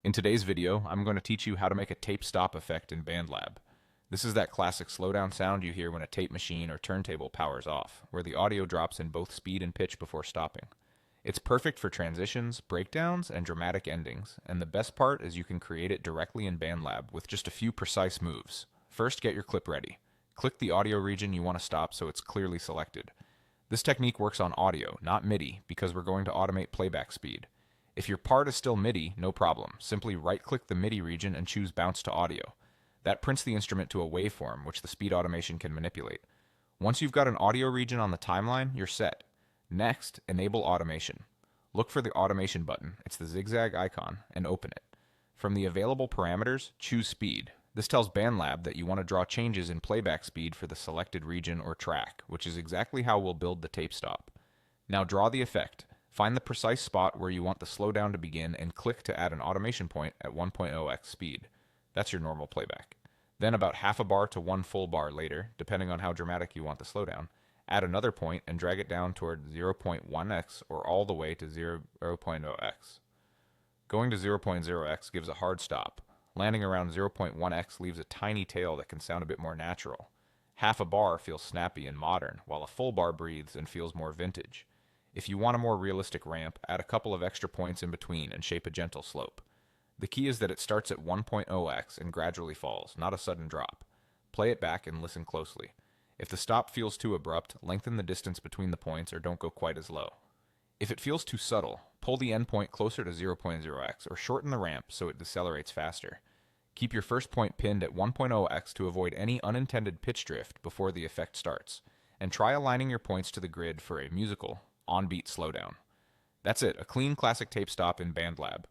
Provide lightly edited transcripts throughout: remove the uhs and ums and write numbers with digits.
In today's video, I'm going to teach you how to make a tape stop effect in BandLab. This is that classic slowdown sound you hear when a tape machine or turntable powers off, where the audio drops in both speed and pitch before stopping. It's perfect for transitions, breakdowns, and dramatic endings, and the best part is you can create it directly in BandLab with just a few precise moves. First, get your clip ready. Click the audio region you want to stop so it's clearly selected. This technique works on audio, not MIDI, because we're going to automate playback speed. If your part is still MIDI, no problem. Simply right-click the MIDI region and choose Bounce to Audio. That prints the instrument to a waveform, which the speed automation can manipulate. Once you've got an audio region on the timeline, you're set. Next, enable automation. Look for the automation button, it's the zigzag icon, and open it. From the available parameters, choose speed. This tells BandLab that you want to draw changes in playback speed for the selected region or track, which is exactly how we'll build the tape stop. Now draw the effect. Find the precise spot where you want the slowdown to begin and click to add an automation point at 1.0x speed. That's your normal playback. Then about half a bar to one full bar later, depending on how dramatic you want the slowdown, add another point and drag it down toward 0.1x or all the way to 0.0x. Going to 0.0x gives a hard stop. Landing around 0.1x leaves a tiny tail that can sound a bit more natural. Half a bar feels snappy and modern, while a full bar breathes and feels more vintage. If you want a more realistic ramp, add a couple of extra points in between and shape a gentle slope. The key is that it starts at 1.0x and gradually falls, not a sudden drop. Play it back and listen closely. If the stop feels too abrupt, lengthen the distance between the points or don't go quite as low. If it feels too subtle, pull the endpoint closer to 0.0x or shorten the ramp so it decelerates faster. Keep your first point pinned at 1.0x to avoid any unintended pitch drift before the effect starts, and try aligning your points to the grid for a musical, on-beat slowdown. That's it, a clean classic tape stop in BandLab.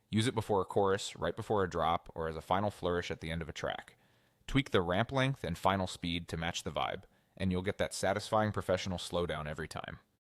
Use it before a chorus, right before a drop, or as a final flourish at the end of a track. Tweak the ramp length and final speed to match the vibe, and you'll get that satisfying professional slowdown every time.